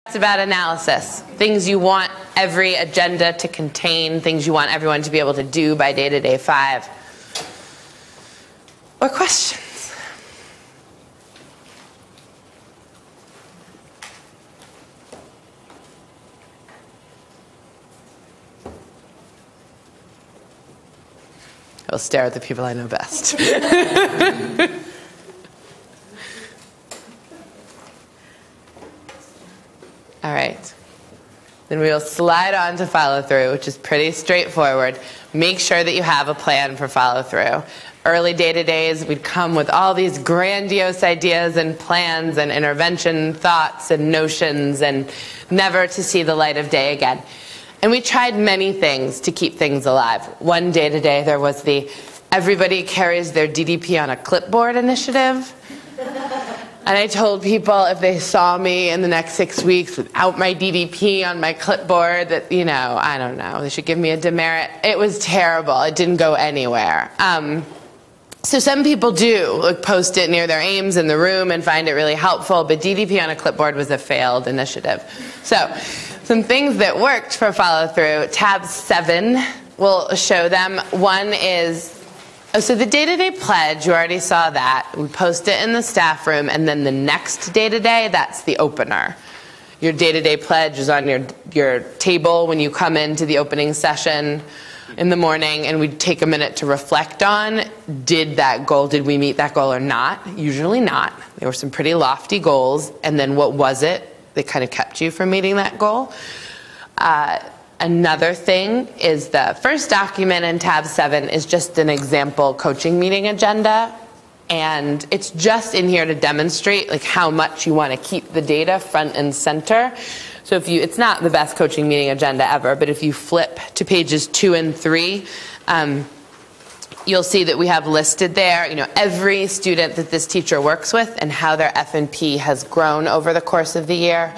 It's about analysis, things you want every agenda to contain, things you want everyone to be able to do by day 5. What questions? I'll stare at the people I know best. All right. Then we'll slide on to follow-through, which is pretty straightforward. Make sure that you have a plan for follow-through. Early day-to-days, we'd come with all these grandiose ideas and plans and intervention thoughts and notions, and never to see the light of day again. And we tried many things to keep things alive. One day-to-day, there was the everybody carries their DDP on a clipboard initiative. And I told people if they saw me in the next 6 weeks without my DDP on my clipboard that, you know, I don't know, they should give me a demerit. It was terrible. It didn't go anywhere. So some people do like, post it near their aims in the room and find it really helpful, but DDP on a clipboard was a failed initiative. So some things that worked for follow-through, tab 7 will show them. One is, so the day-to-day pledge, you already saw that. We post it in the staff room, and then the next day-to-day, that's the opener. Your day-to-day pledge is on your table when you come into the opening session in the morning, and we take a minute to reflect on, did we meet that goal or not? Usually not. There were some pretty lofty goals, and then what was it that kind of kept you from meeting that goal? Another thing is the first document in tab 7 is just an example coaching meeting agenda. And it's just in here to demonstrate like how much you want to keep the data front and center. So if it's not the best coaching meeting agenda ever, but if you flip to pages 2 and 3, you'll see that we have listed there, you know, every student that this teacher works with and how their F&P has grown over the course of the year.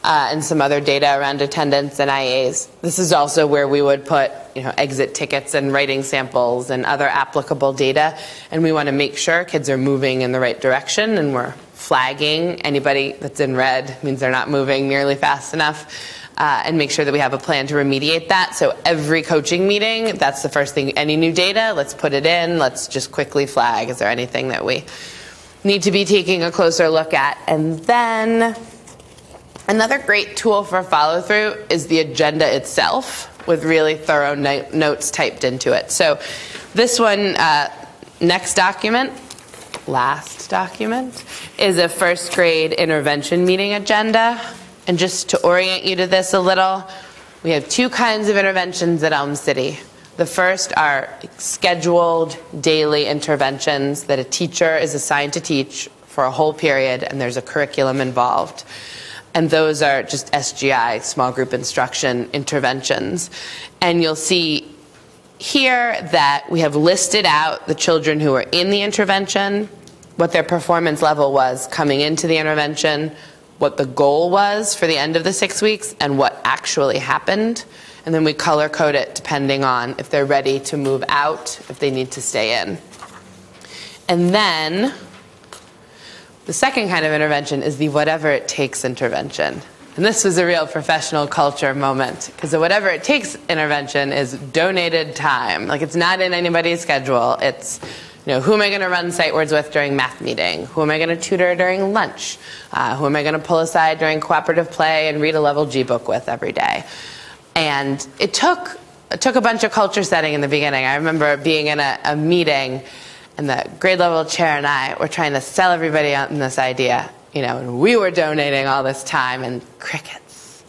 And some other data around attendance and IAs. This is also where we would put, you know, exit tickets and writing samples and other applicable data. And we want to make sure kids are moving in the right direction, and we're flagging anybody that's in red means they're not moving nearly fast enough, and make sure that we have a plan to remediate that. So every coaching meeting, that's the first thing. Any new data, let's put it in. Let's just quickly flag. Is there anything that we need to be taking a closer look at? And then another great tool for follow-through is the agenda itself with really thorough notes typed into it. So this one, last document, is a first grade intervention meeting agenda. And just to orient you to this a little, we have 2 kinds of interventions at Elm City. The first are scheduled daily interventions that a teacher is assigned to teach for a whole period, and there's a curriculum involved. And those are just SGI, small group instruction interventions. And you'll see here that we have listed out the children who are in the intervention, what their performance level was coming into the intervention, what the goal was for the end of the 6 weeks, and what actually happened. And then we color code it depending on if they're ready to move out, if they need to stay in. And then the second kind of intervention is the whatever it takes intervention. And this was a real professional culture moment, because the whatever it takes intervention is donated time. Like, it's not in anybody's schedule. It's, you know, who am I going to run sight words with during math meeting? Who am I going to tutor during lunch? Who am I going to pull aside during cooperative play and read a level G book with every day? And it took a bunch of culture setting in the beginning. I remember being in a meeting, and the grade level chair and I were trying to sell everybody on this idea, you know, and we were donating all this time, and crickets.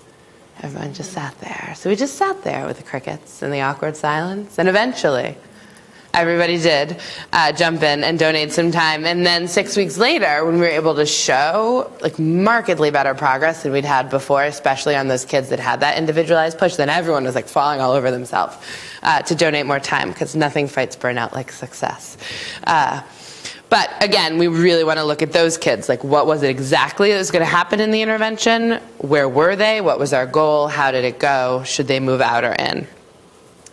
Everyone just sat there. So we just sat there with the crickets and the awkward silence, and eventually everybody did jump in and donate some time. And then 6 weeks later, when we were able to show like markedly better progress than we'd had before, especially on those kids that had that individualized push, then everyone was like falling all over themselves to donate more time, because nothing fights burnout like success. But again, we really want to look at those kids. Like, what was it exactly that was going to happen in the intervention? Where were they? What was our goal? How did it go? Should they move out or in?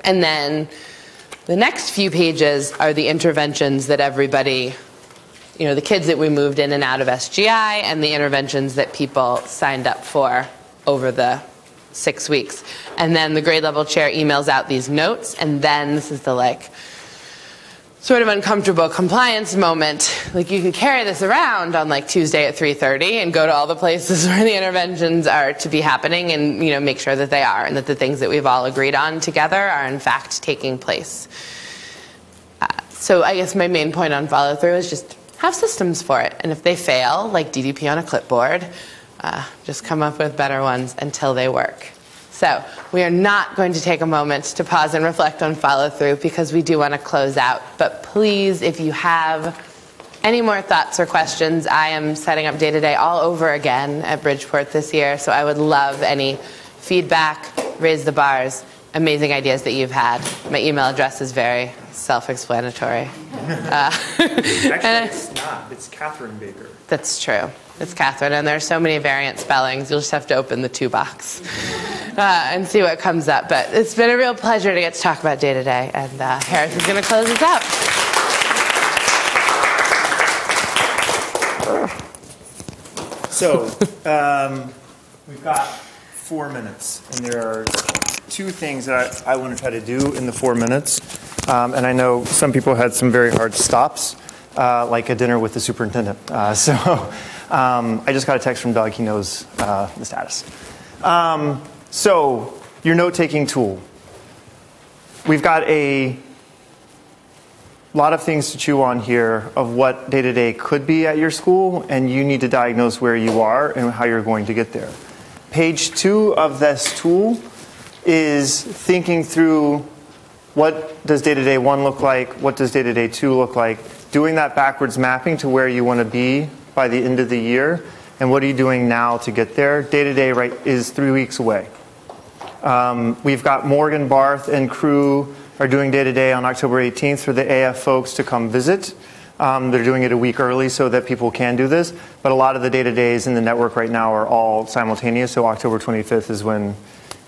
And then the next few pages are the interventions that everybody, you know, the kids that we moved in and out of SGI, and the interventions that people signed up for over the 6 weeks. And then the grade level chair emails out these notes, and then this is the sort of uncomfortable compliance moment. Like, you can carry this around on Tuesday at 3:30 and go to all the places where the interventions are to be happening and make sure that they are, and that the things that we've all agreed on together are in fact taking place. So I guess my main point on follow through is just have systems for it, and if they fail, like DDP on a clipboard, just come up with better ones until they work. So we are not going to take a moment to pause and reflect on follow-through because we do want to close out. But please, if you have any more thoughts or questions, I am setting up Day-to-Day all over again at Bridgeport this year. So I would love any feedback, raise the bars, amazing ideas that you've had. My email address is very self-explanatory. Actually, it's not. It's Catherine Baker. That's true. It's Catherine, and there are so many variant spellings. You'll just have to open the 2 box and see what comes up. But it's been a real pleasure to get to talk about Day-to-Day, and Harris is going to close us out. So we've got 4 minutes, and there are 2 things that I want to try to do in the 4 minutes. And I know some people had some very hard stops, like a dinner with the superintendent. I just got a text from Doug. He knows the status. So your note-taking tool. We've got a lot of things to chew on here of what Day-to-Day could be at your school, and you need to diagnose where you are and how you're going to get there. Page 2 of this tool is thinking through what does Day-to-Day 1 look like, what does Day-to-Day 2 look like, doing that backwards mapping to where you want to be by the end of the year, and what are you doing now to get there. Day-to-Day is 3 weeks away. We've got Morgan, Barth, and crew are doing Day-to-Day on October 18th for the AF folks to come visit. They're doing it a week early so that people can do this, but a lot of the Day-to-Days in the network right now are all simultaneous, so October 25th is when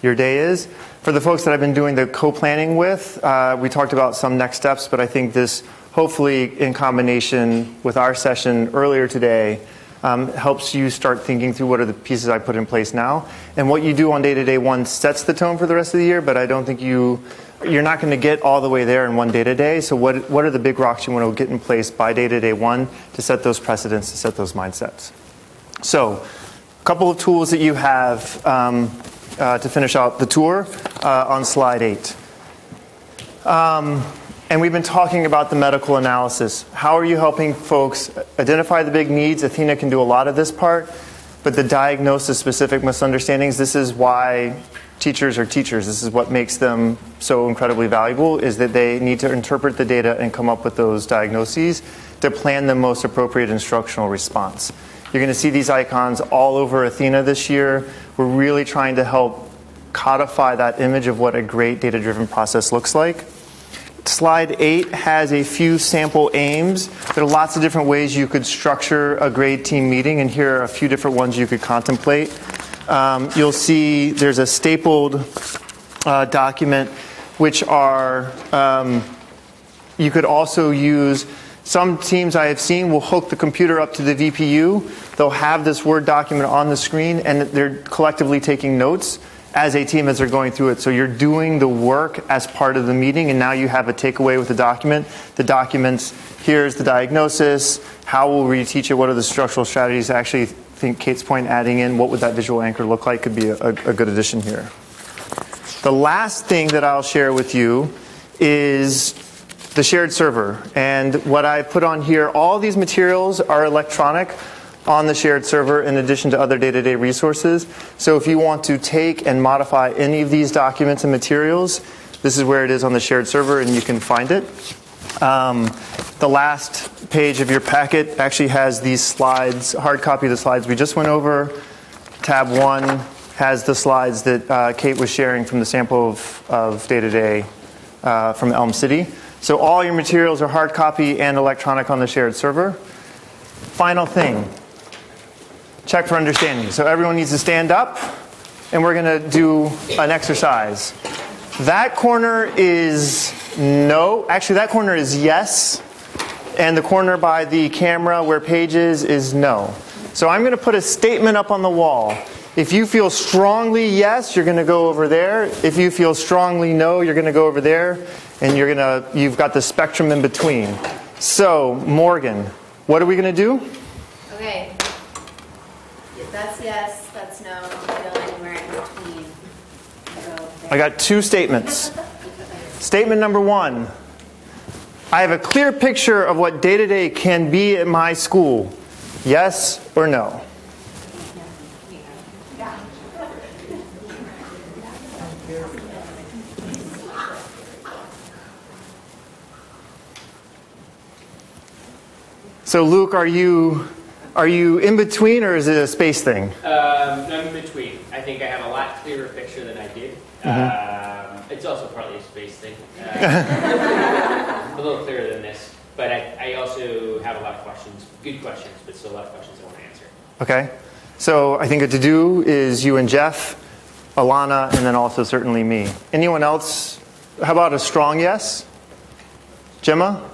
your day is. For the folks that I've been doing the co-planning with, we talked about some next steps, but I think this, hopefully in combination with our session earlier today, helps you start thinking through what are the pieces I put in place now. And what you do on Day-to-Day 1 sets the tone for the rest of the year, but I don't think you're not going to get all the way there in one Day-to-Day. So what are the big rocks you want to get in place by Day-to-Day 1 to set those precedents, to set those mindsets? So a couple of tools that you have to finish out the tour on slide 8. And we've been talking about the medical analysis. How are you helping folks identify the big needs? Athena can do a lot of this part, but the diagnosis specific misunderstandings, this is why teachers are teachers. This is what makes them so incredibly valuable, is that they need to interpret the data and come up with those diagnoses to plan the most appropriate instructional response. You're going to see these icons all over Athena this year. We're really trying to help codify that image of what a great data-driven process looks like. Slide 8 has a few sample aims. There are lots of different ways you could structure a grade team meeting, and here are a few different ones you could contemplate. You'll see there's a stapled document, which are, you could also use. Some teams I have seen will hook the computer up to the VPU. They'll have this Word document on the screen, and they're collectively taking notes as a team as they're going through it. So you're doing the work as part of the meeting, and now you have a takeaway with the document. The documents, here's the diagnosis, how will we teach it, what are the structural strategies. I actually think Kate's point, adding in what would that visual anchor look like, could be a good addition here. The last thing that I'll share with you is the shared server. And what I put on here, all these materials are electronic on the shared server in addition to other day-to-day resources. So if you want to take and modify any of these documents and materials, this is where it is on the shared server, and you can find it. The last page of your packet actually has these slides, hard copy of the slides we just went over. Tab 1 has the slides that Kate was sharing from the sample of day-to-day from Elm City. So all your materials are hard copy and electronic on the shared server. Final thing. Check for understanding. So everyone needs to stand up, and we're going to do an exercise. That corner is no. Actually, that corner is yes. And the corner by the camera where Paige is no. So I'm going to put a statement up on the wall. If you feel strongly yes, you're going to go over there. If you feel strongly no, you're going to go over there. And you've got the spectrum in between. So, Morgan, what are we going to do? Okay. That's yes, that's no. Feel anywhere in between. I got two statements. Statement number one. I have a clear picture of what day-to-day can be at my school. Yes or no? So Luke, are you in between, or is it a space thing? I'm in between. I think I have a lot clearer picture than I did. It's also partly a space thing. A little clearer than this. But I also have a lot of questions, good questions, but still a lot of questions I want to answer. Okay. So I think a to-do is you and Jeff, Alana, and then also certainly me. Anyone else? How about a strong yes? Gemma?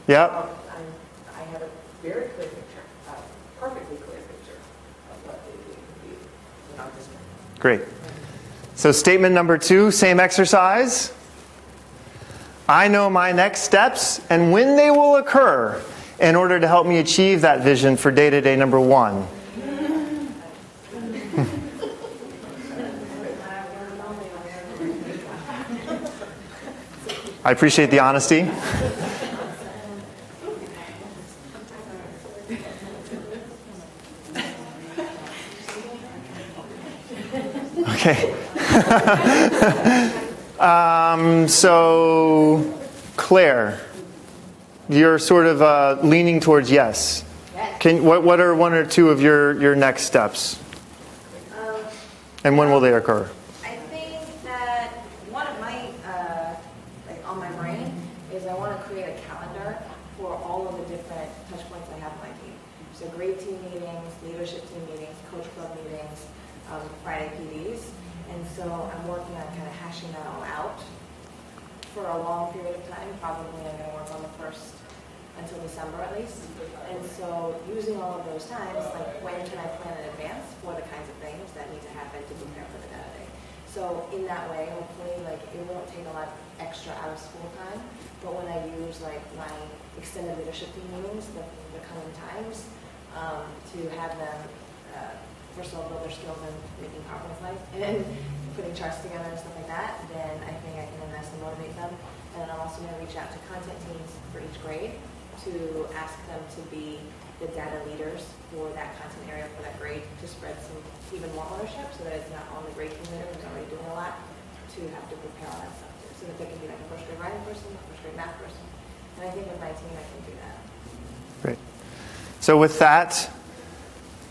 Yeah? I have a very clear picture, a perfectly clear picture of what they do in our district. Great. So statement number two, same exercise. I know my next steps and when they will occur in order to help me achieve that vision for day-to-day number one. I appreciate the honesty. Okay. So, Claire, you're sort of leaning towards yes. What are one or two of your next steps? And when will they occur? I think that one of my, on my brain is I want to create a calendar for all of the different touch points I have on my team. So grade team meetings, leadership team meetings, coach club meetings, Friday PDs. And so I'm working on kind of hashing that all out for a long period of time. Probably I'm going to work on the first until December at least. And so using all of those times, like when can I plan in advance for the kinds of things that need to happen to prepare for the day. So in that way, hopefully, like it won't take a lot extra out of school time. But when I use like my extended leadership team meetings, the coming times, to have them first of all, build their skills in making PowerPoint slides and putting charts together and stuff like that, then I think I can invest and motivate them. And I'm also going to reach out to content teams for each grade to ask them to be the data leaders for that content area for that grade to spread some even more ownership so that it's not on the grade team leader who's already doing a lot to have to prepare all that stuff too. So that they can be like a first grade writing person, a first grade math person. And I think with my team I can do that. Great. So with that,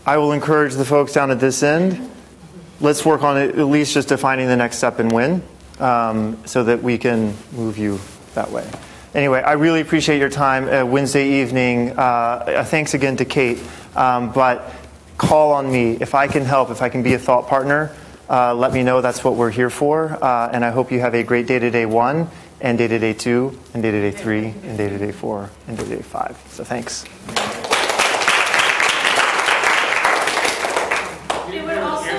I will encourage the folks down at this end. Let's work on it, at least just defining the next step and when, so that we can move you that way. Anyway, I really appreciate your time Wednesday evening. Thanks again to Kate. But call on me. If I can help, if I can be a thought partner, let me know. That's what we're here for. And I hope you have a great day-to-day 1, and day-to-day 2, and day-to-day 3, and day-to-day 4, and day-to-day 5. So thanks. It would also